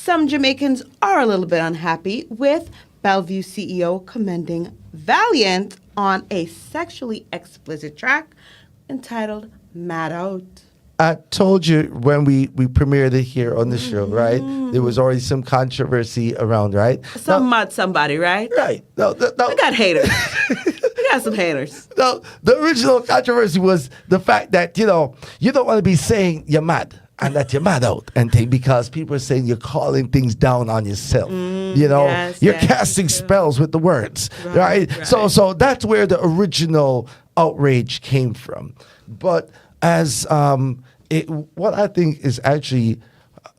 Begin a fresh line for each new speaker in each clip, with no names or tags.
Some Jamaicans are a little bit unhappy with Bellevue CEO commending Valiant on a sexually explicit track entitled Madout.
I told you when we premiered it here on the show, right? There was already some controversy around, right?
Mud somebody, right?
Right. No.
We got haters. We got some haters.
No, the original controversy was the fact that, you don't want to be saying you're mad and that you're mad out and thing because people are saying you're calling things down on yourself. You're casting spells with the words, right? So that's where the original outrage came from. But as what I think is actually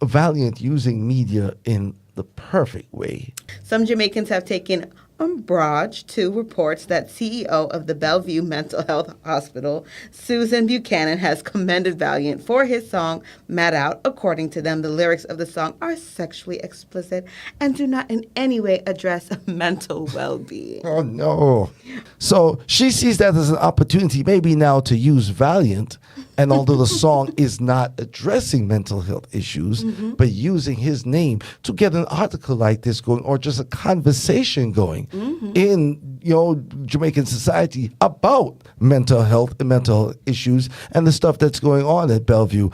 Valiant using media in the perfect way.
Some Jamaicans have taken umbrage to reports that CEO of the Bellevue Mental Health Hospital, Susan Buchanan, has commended Valiant for his song Madout. According to them, the lyrics of the song are sexually explicit and do not in any way address mental well-being.
Oh, no. So she sees that as an opportunity maybe now to use Valiant, and although the song is not addressing mental health issues, but using his name to get an article like this going or just a conversation going in Jamaican society about mental health and mental issues and the stuff that's going on at Bellevue.